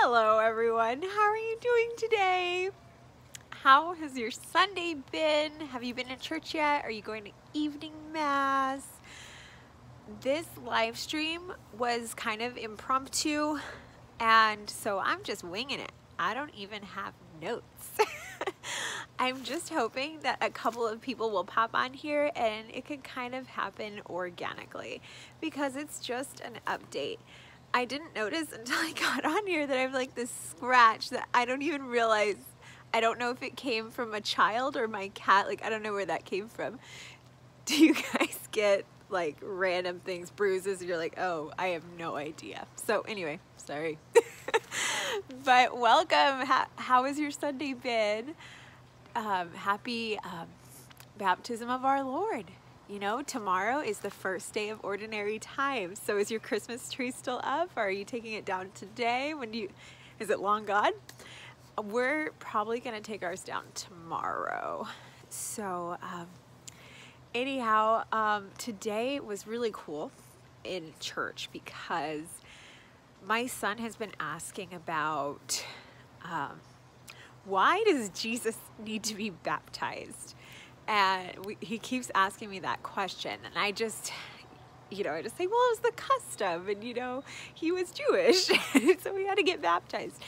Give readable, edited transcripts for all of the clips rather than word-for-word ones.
Hello everyone, how are you doing today? How has your Sunday been? Have you been to church yet? Are you going to evening mass? This live stream was kind of impromptu, and so I'm just winging it. I don't even have notes. I'm just hoping that a couple of people will pop on here and it could kind of happen organically because it's just an update. I didn't notice until I got on here that I have like this scratch that I don't even realize. I don't know if it came from a child or my cat. Like, I don't know where that came from. Do you guys get like random things, bruises, and you're like, oh, I have no idea. So anyway, sorry. But welcome. How has your Sunday been? Happy baptism of our Lord. You know, tomorrow is the first day of ordinary time. So is your Christmas tree still up? Or are you taking it down today? Is it long gone? We're probably going to take ours down tomorrow. So anyhow, today was really cool in church because my son has been asking about why does Jesus need to be baptized? And he keeps asking me that question. And I just, I just say, well, it was the custom. And, he was Jewish. So we had to get baptized.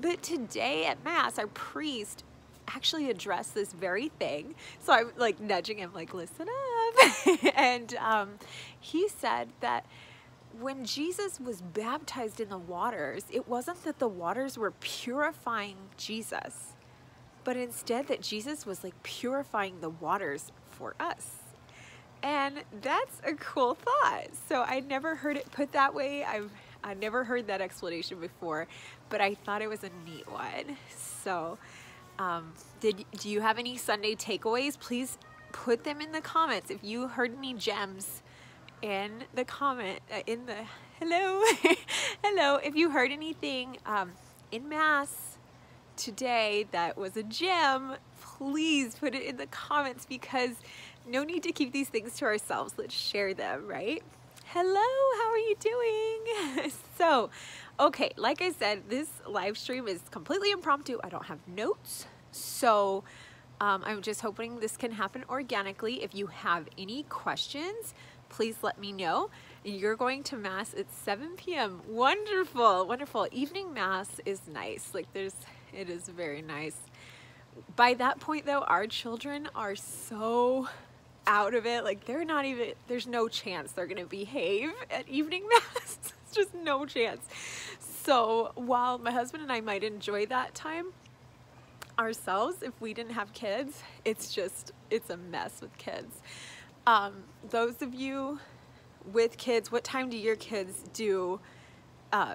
But today at Mass, our priest actually addressed this very thing. So I'm like nudging him, like, listen up. And he said that when Jesus was baptized in the waters, it wasn't that the waters were purifying Jesus, but instead that Jesus was like purifying the waters for us. And that's a cool thought. So I never heard it put that way. I never heard that explanation before, but I thought it was a neat one. So do you have any Sunday takeaways? Please put them in the comments. If you heard any gems in the comment, hello, hello. If you heard anything in Mass today that was a gem, please put it in the comments because no need to keep these things to ourselves. Let's share them, right? Hello, how are you doing? So, okay, like I said, this live stream is completely impromptu. I don't have notes. So I'm just hoping this can happen organically. If you have any questions, please let me know. You're going to Mass at 7 p.m. Wonderful, wonderful. Evening Mass is nice. Like it is very nice. By that point though, our children are so out of it. Like there's no chance they're gonna behave at evening Mass. It's just no chance. So while my husband and I might enjoy that time ourselves, if we didn't have kids, it's a mess with kids. Those of you with kids, what time do your kids do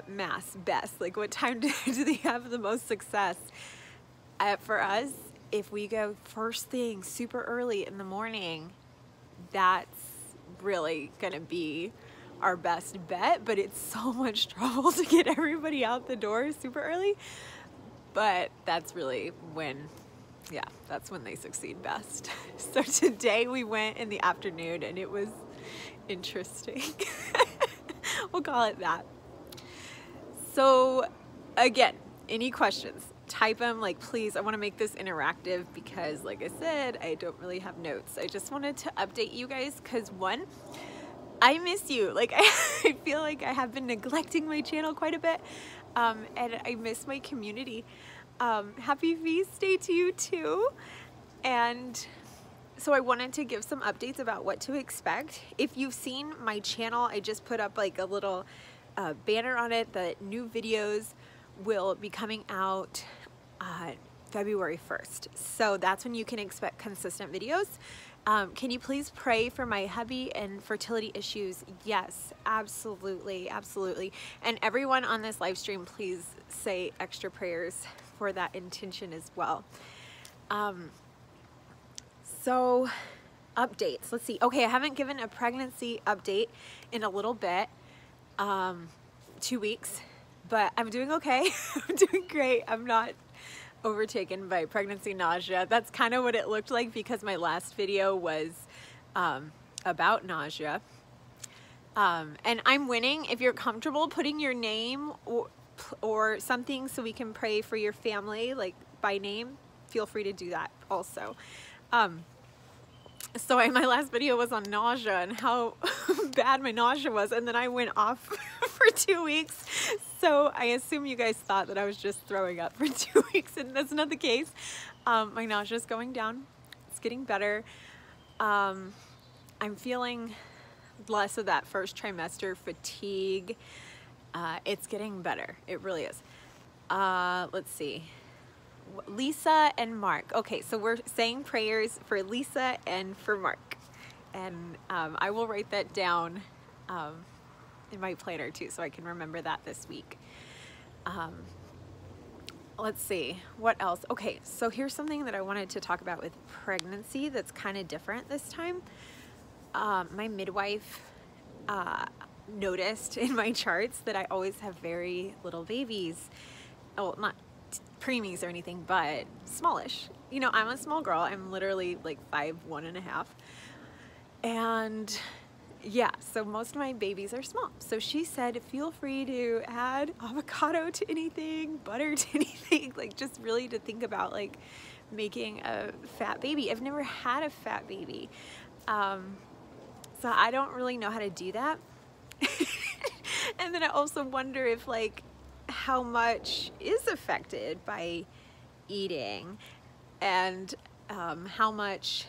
Mass best? Like what time do they have the most success? For us, if we go first thing super early in the morning, that's really gonna be our best bet, but it's so much trouble to get everybody out the door super early. But that's really that's when they succeed best. So today we went in the afternoon and it was interesting. We'll call it that. So again, any questions, type them. Like, please, I want to make this interactive because like I said, I don't really have notes. I just wanted to update you guys because one, I miss you. Like I feel like I have been neglecting my channel quite a bit. And I miss my community. Happy feast day to you too. And so I wanted to give some updates about what to expect. If you've seen my channel, I just put up like a little banner on it that new videos will be coming out February 1st. So that's when you can expect consistent videos. Can you please pray for my hubby and fertility issues? Yes, absolutely, absolutely. And everyone on this live stream, please say extra prayers for that intention as well. So updates, let's see. Okay, I haven't given a pregnancy update in a little bit, 2 weeks, but I'm doing okay. I'm doing great. I'm not overtaken by pregnancy nausea. That's kind of what it looked like because my last video was about nausea. And I'm winning. If you're comfortable putting your name, or something so we can pray for your family, like by name, feel free to do that also. So my last video was on nausea and how bad my nausea was, and then I went off for 2 weeks. So I assume you guys thought that I was just throwing up for 2 weeks, and that's not the case. My nausea is going down. It's getting better. I'm feeling less of that first trimester fatigue. It's getting better. It really is. Let's see. Lisa and Mark. Okay, so we're saying prayers for Lisa and for Mark. And I will write that down in my planner too, so I can remember that this week. Let's see, what else? Okay, so here's something that I wanted to talk about with pregnancy that's kind of different this time. My midwife noticed in my charts that I always have very little babies. Oh, not preemies or anything, but smallish. You know, I'm a small girl. I'm literally like 5'1½". And yeah, so most of my babies are small. So she said, feel free to add avocado to anything, butter to anything, like just really to think about like making a fat baby. I've never had a fat baby. So I don't really know how to do that. And then I also wonder if like how much is affected by eating, and how much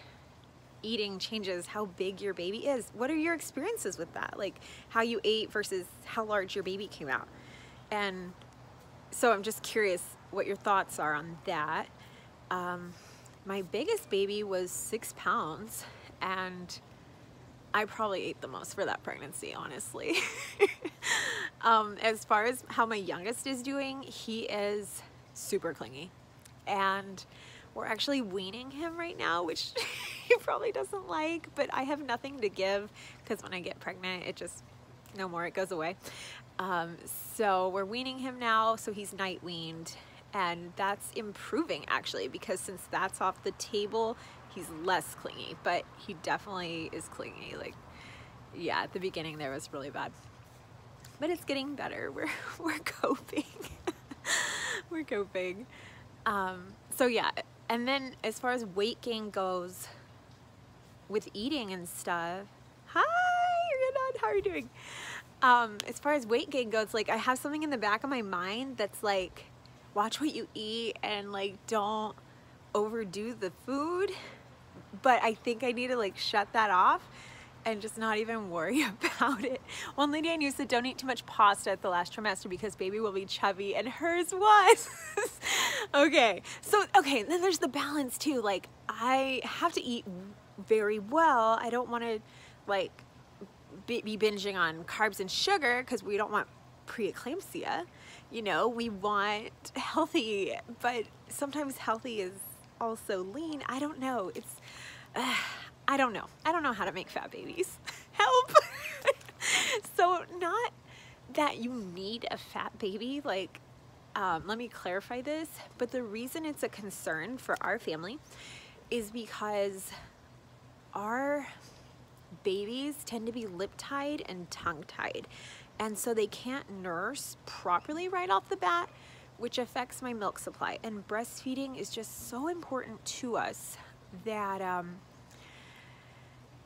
eating changes how big your baby is. What are your experiences with that? Like how you ate versus how large your baby came out. And so I'm just curious what your thoughts are on that. My biggest baby was 6 pounds, and I probably ate the most for that pregnancy, honestly. As far as how my youngest is doing, he is super clingy, and we're actually weaning him right now, which he probably doesn't like, but I have nothing to give because when I get pregnant, it just, no more, it goes away. So we're weaning him now, so he's night weaned, and that's improving actually, because since that's off the table, he's less clingy, but he definitely is clingy. Like, yeah, at the beginning there was really bad, but it's getting better. We're coping. We're coping. So yeah, and then as far as weight gain goes with eating and stuff, hi, Renan, how are you doing? As far as weight gain goes, like I have something in the back of my mind that's like, watch what you eat and like don't overdo the food. But I think I need to like shut that off and just not even worry about it. One lady I knew said don't eat too much pasta at the last trimester because baby will be chubby, and hers was. Okay, so okay, then there's the balance too. Like I have to eat very well. I don't want to like be binging on carbs and sugar because we don't want preeclampsia. You know, we want healthy, but sometimes healthy is also lean. I don't know. It's I don't know. I don't know how to make fat babies. Help. So not that you need a fat baby, like let me clarify this, but the reason it's a concern for our family is because our babies tend to be lip tied and tongue tied, and so they can't nurse properly right off the bat, which affects my milk supply. And breastfeeding is just so important to us that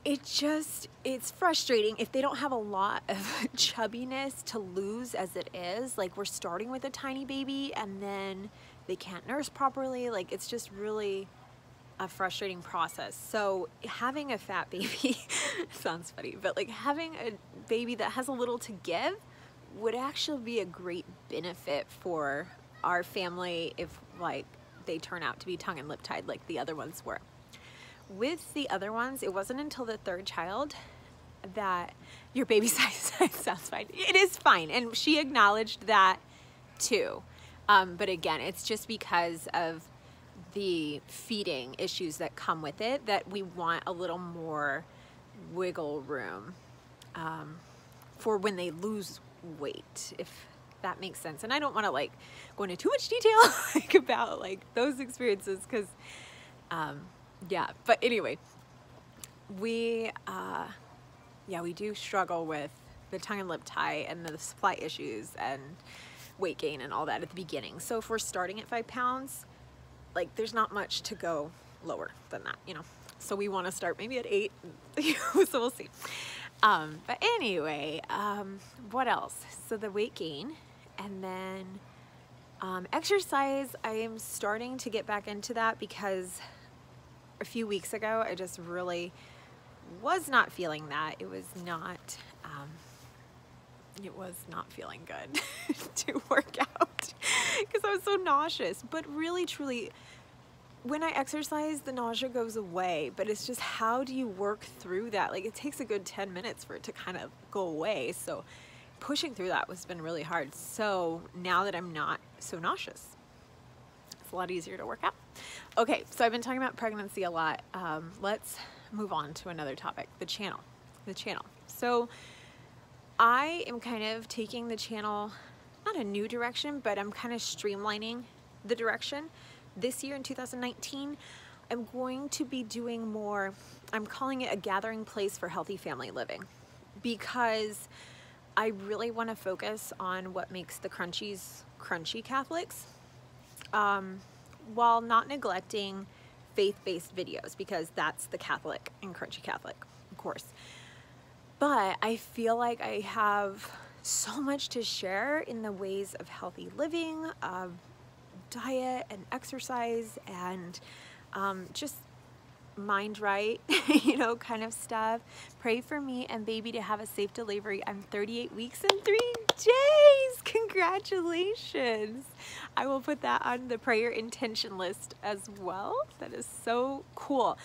it's frustrating if they don't have a lot of chubbiness to lose as it is. Like we're starting with a tiny baby and then they can't nurse properly. Like it's just really a frustrating process. So having a fat baby sounds funny, but like having a baby that has a little to give would actually be a great benefit for our family if like they turn out to be tongue and lip tied like the other ones were. With the other ones, it wasn't until the third child that your baby size sounds fine. It is fine, and she acknowledged that too. But again, it's just because of the feeding issues that come with it that we want a little more wiggle room for when they lose weight, if that makes sense. And I don't want to like go into too much detail like about like those experiences because yeah, but anyway, we do struggle with the tongue and lip tie and the supply issues, and weight gain and all that at the beginning. So if we're starting at 5 pounds, like there's not much to go lower than that, you know. So we want to start maybe at 8, so we'll see. But anyway, what else? So the weight gain, and then exercise, I am starting to get back into that because a few weeks ago, I just really was not feeling that. It was not feeling good to work out because I was so nauseous. But really, truly, when I exercise, the nausea goes away, but it's just how do you work through that? Like it takes a good 10 minutes for it to kind of go away. So pushing through that has been really hard. So now that I'm not so nauseous, it's a lot easier to work out. Okay, so I've been talking about pregnancy a lot. Let's move on to another topic, the channel. So I am kind of taking the channel, not a new direction, but I'm kind of streamlining the direction. This year in 2019, I'm going to be doing more, I'm calling it a gathering place for healthy family living, because I really want to focus on what makes the crunchies crunchy Catholics, while not neglecting faith-based videos, because that's the Catholic and crunchy Catholic, of course. But I feel like I have so much to share in the ways of healthy living, diet and exercise, and just mind right, you know, kind of stuff. Pray for me and baby to have a safe delivery. I'm 38 weeks and 3 days. Congratulations. I will put that on the prayer intention list as well. That is so cool.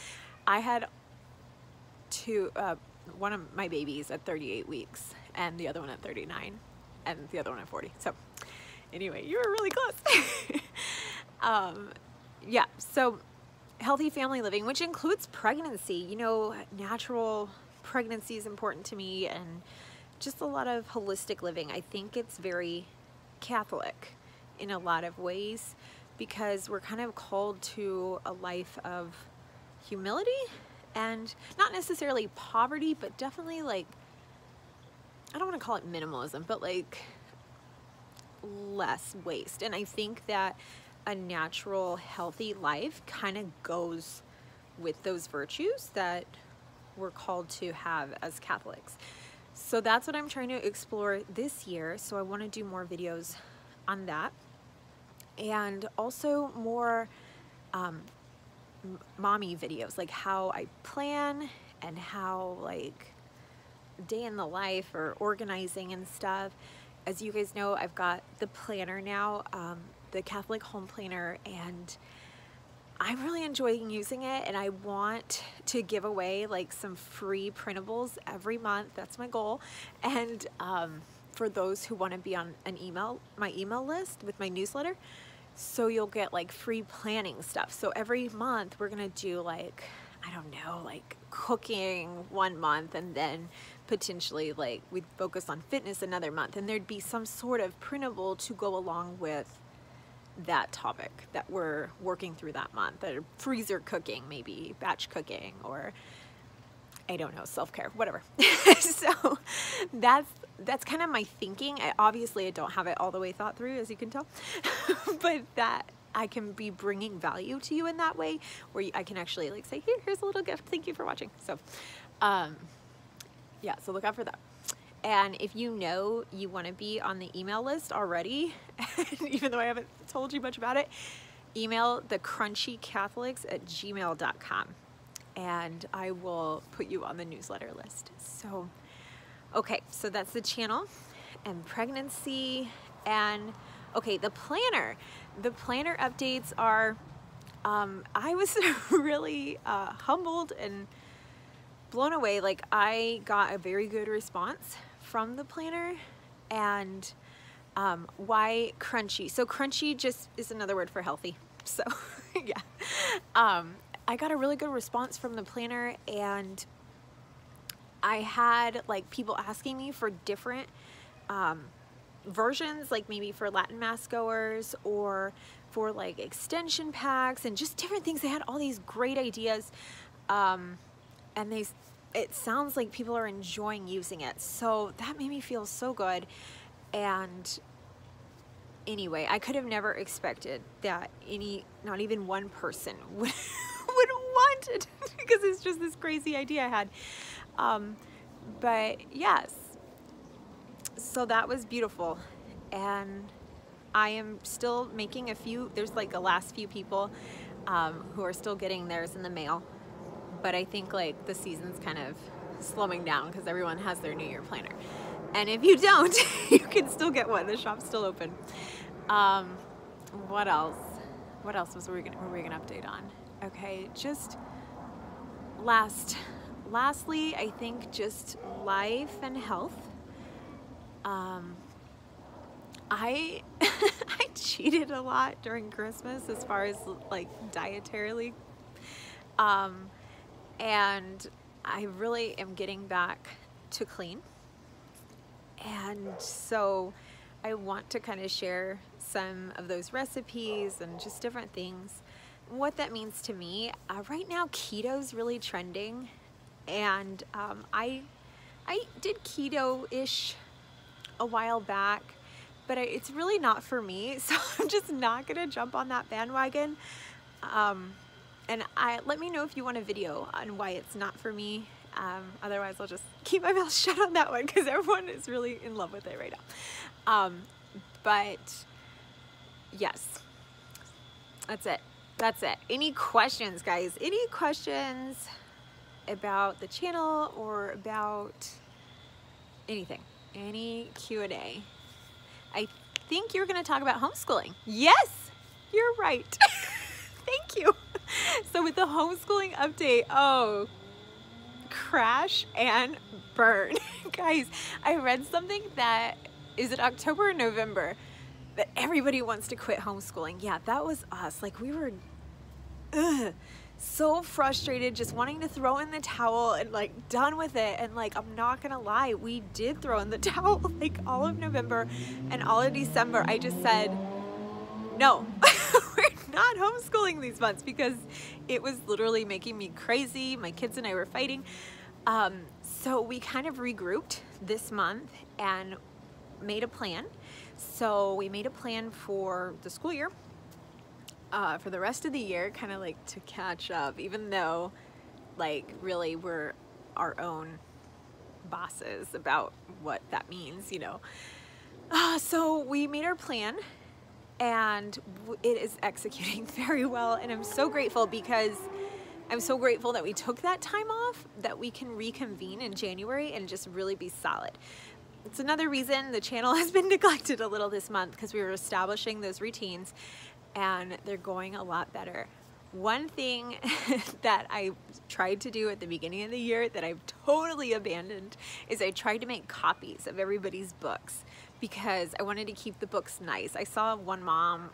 I had one of my babies at 38 weeks and the other one at 39 and the other one at 40. So anyway, you were really close. Yeah, so healthy family living, which includes pregnancy. You know, natural pregnancy is important to me, and just a lot of holistic living. I think it's very Catholic in a lot of ways, because we're kind of called to a life of humility, and not necessarily poverty, but definitely, like, I don't want to call it minimalism, but like less waste. And I think that a natural, healthy life kind of goes with those virtues that we're called to have as Catholics. So that's what I'm trying to explore this year. So I want to do more videos on that, and also more mommy videos, like how I plan and how, like, day in the life or organizing and stuff. As you guys know, I've got the planner now, the Catholic home planner, and I'm really enjoying using it, and I want to give away like some free printables every month. That's my goal. And for those who want to be on my email list with my newsletter, so you'll get like free planning stuff. So every month we're gonna do, like, I don't know, like cooking one month, and then potentially like we'd focus on fitness another month, and there'd be some sort of printable to go along with that topic that we're working through that month. Or freezer cooking, maybe batch cooking, or I don't know, self-care, whatever. So that's kind of my thinking. Obviously I don't have it all the way thought through, as you can tell, but that I can be bringing value to you in that way, where I can actually like say, here's a little gift, thank you for watching. So yeah, so look out for that. And if you know you want to be on the email list already, even though I haven't told you much about it, email thecrunchycatholics@gmail.com, and I will put you on the newsletter list. So, okay, so that's the channel and pregnancy. And okay, the planner updates are, I was really crumbled and blown away. Like, I got a very good response from the planner. And why crunchy? So crunchy just is another word for healthy. So yeah, I got a really good response from the planner, and I had like people asking me for different versions, like maybe for Latin Mass goers or for like extension packs and just different things. They had all these great ideas, and it sounds like people are enjoying using it. So that made me feel so good. And anyway, I could have never expected that not even one person would want it because it's just this crazy idea I had. But yes, so that was beautiful. And I am still making there's like the last few people who are still getting theirs in the mail. But I think like the season's kind of slowing down because everyone has their New Year planner. And if you don't, you can still get one. The shop's still open. What else? What else were we gonna update on? Okay, just lastly, I think just life and health. I I cheated a lot during Christmas as far as like dietarily. And I really am getting back to clean. And so I want to kind of share some of those recipes and just different things. What that means to me. Right now, keto's really trending. And I did keto-ish a while back, but it's really not for me. So I'm just not going to jump on that bandwagon. And let me know if you want a video on why it's not for me. Otherwise, I'll just keep my mouth shut on that one because everyone is really in love with it right now. But yes, that's it. That's it. Any questions, guys? Any questions about the channel or about anything? Any Q&A? I think you're going to talk about homeschooling. Yes, you're right. Thank you. So with the homeschooling update, oh, crash and burn. Guys, I read something that, is it October or November, that everybody wants to quit homeschooling. Yeah, that was us. Like we were so frustrated, just wanting to throw in the towel and like done with it. And like, I'm not gonna lie, we did throw in the towel like all of November and all of December. I just said, no, we're not homeschooling these months because it was literally making me crazy. My kids and I were fighting. So we kind of regrouped this month and made a plan. So we made a plan for the school year, for the rest of the year, kind of like to catch up, even though like really we're our own bosses about what that means, you know. So we made our plan and it is executing very well. And I'm so grateful because I'm so grateful that we took that time off, that we can reconvene in January and just really be solid. It's another reason the channel has been neglected a little this month because we were establishing those routines and they're going a lot better. One thing that I tried to do at the beginning of the year that I've totally abandoned is I tried to make copies of everybody's books because I wanted to keep the books nice. I saw one mom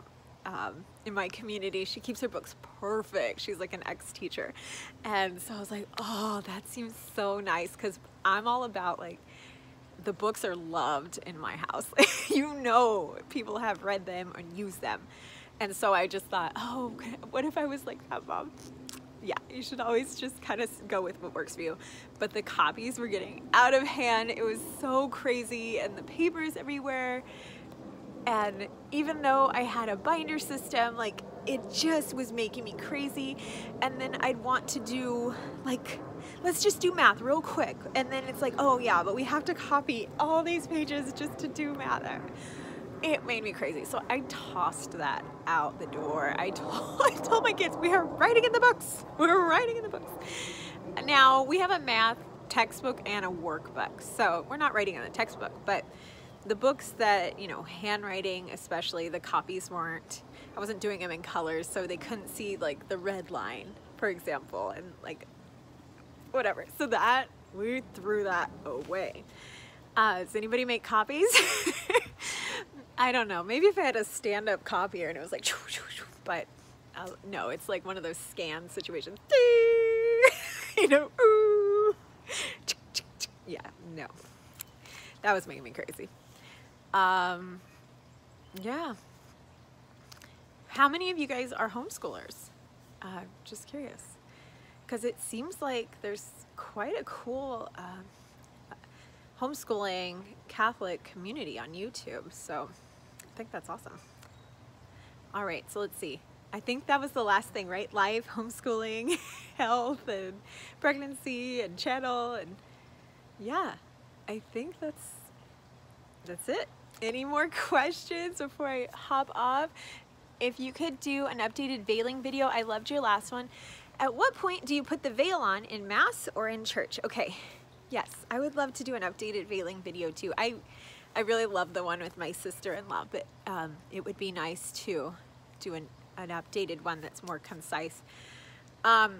in my community, she keeps her books perfect. She's like an ex-teacher. And so I was like, oh, that seems so nice because I'm all about like, the books are loved in my house. You know, people have read them and used them. And so I just thought, oh, what if I was like that, Mom? Yeah, you should always just kind of go with what works for you. But the copies were getting out of hand. It was so crazy and the papers everywhere. And even though I had a binder system, like it just was making me crazy. And then I'd want to do like, let's just do math real quick. And then it's like, oh yeah, but we have to copy all these pages just to do math. It made me crazy. So I tossed that out the door. I told my kids, we are writing in the books. We're writing in the books. Now we have a math textbook and a workbook. So we're not writing in the textbook, but the books that, you know, handwriting, especially the copies weren't, I wasn't doing them in colors, so they couldn't see like the red line, for example, and like whatever. So that, we threw that away. Does anybody make copies? I don't know. Maybe if I had a stand-up copier and it was like, but no, it's like one of those scan situations. You know, ooh. Yeah, no. That was making me crazy. Yeah. How many of you guys are homeschoolers? Just curious. Because it seems like there's quite a cool homeschooling Catholic community on YouTube. So think that's awesome. All right, so let's see. I think that was the last thing, right? Life, homeschooling, health, and pregnancy, and channel, and yeah, I think that's it. Any more questions before I hop off? If you could do an updated veiling video, I loved your last one. At what point do you put the veil on, in mass or in church? Okay, yes, I would love to do an updated veiling video too. I really love the one with my sister-in-law, but it would be nice to do an updated one that's more concise.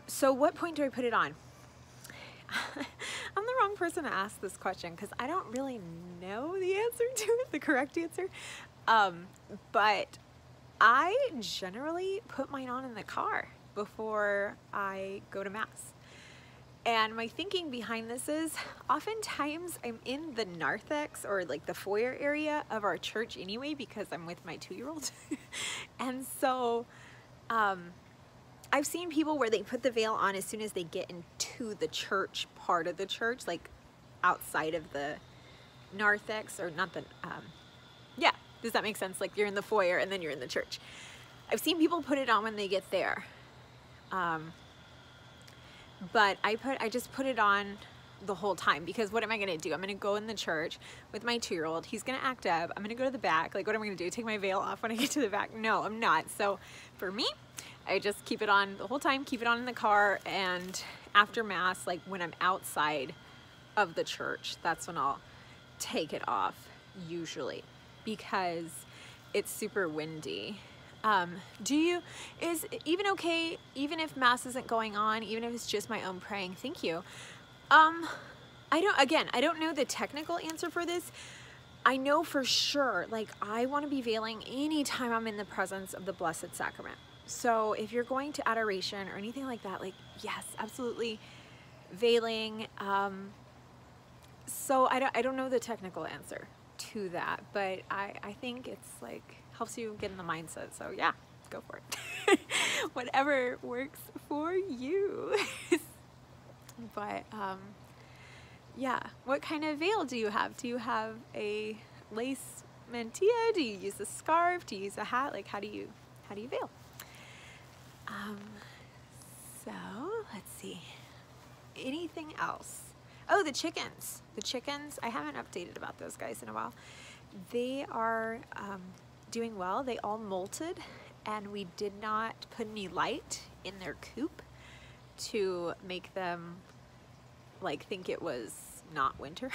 So what point do I put it on? I'm the wrong person to ask this question because I don't really know the answer to it, the correct answer. But I generally put mine on in the car before I go to mass. And my thinking behind this is oftentimes I'm in the narthex or like the foyer area of our church anyway because I'm with my 2-year-old. And so I've seen people where they put the veil on as soon as they get into the church part of the church, like outside of the narthex, or not the, yeah, does that make sense? Like you're in the foyer and then you're in the church. I've seen people put it on when they get there. But I just put it on the whole time because what am I gonna do? I'm gonna go in the church with my 2-year-old. He's gonna act up. I'm gonna go to the back. Like, what am I gonna do? Take my veil off when I get to the back? No, I'm not. So for me, I just keep it on the whole time, keep it on in the car, and after mass, like when I'm outside of the church, that's when I'll take it off usually because it's super windy. Is it even okay, even if mass isn't going on, even if it's just my own praying? Thank you. I don't know the technical answer for this. I know for sure, like, I want to be veiling anytime I'm in the presence of the Blessed Sacrament. So if you're going to adoration or anything like that, like, yes, absolutely veiling. So I don't know the technical answer to that, but I think it's like helps you get in the mindset. So yeah, go for it. Whatever works for you. But yeah, what kind of veil do you have? Do you have a lace mantilla? Do you use a scarf? Do you use a hat? Like, how do you veil? So let's see. Anything else? Oh, the chickens. The chickens, I haven't updated about those guys in a while. They are doing well. They all molted, and we did not put any light in their coop to make them like think it was not winter.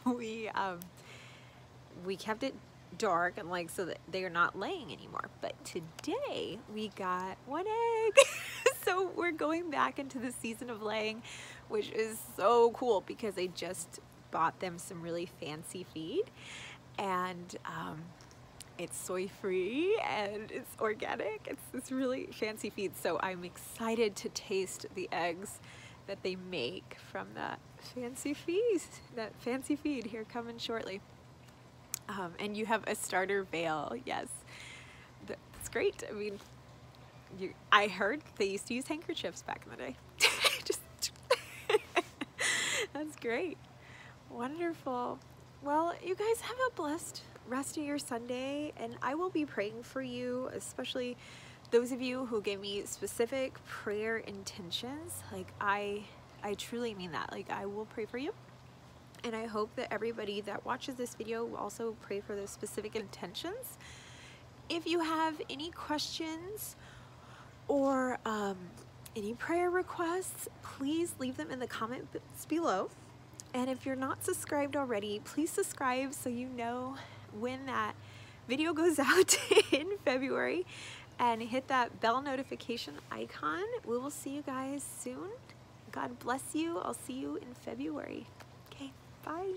So we kept it dark and like so that they are not laying anymore. But today we got 1 egg. So we're going back into the season of laying, which is so cool because I just bought them some really fancy feed, and it's soy free and it's organic. It's this really fancy feed. So I'm excited to taste the eggs that they make from that fancy feed here coming shortly. And you have a starter veil. Yes, that's great. I mean, I heard they used to use handkerchiefs back in the day. That's great. Wonderful. Well, you guys have a blessed rest of your Sunday, and I will be praying for you, especially those of you who gave me specific prayer intentions. Like, I truly mean that. Like, I will pray for you, and I hope that everybody that watches this video will also pray for those specific intentions. If you have any questions or any prayer requests, please leave them in the comments below. And if you're not subscribed already, please subscribe so you know when that video goes out in February, and hit that bell notification icon. We will see you guys soon. God bless you. I'll see you in February. Okay, bye.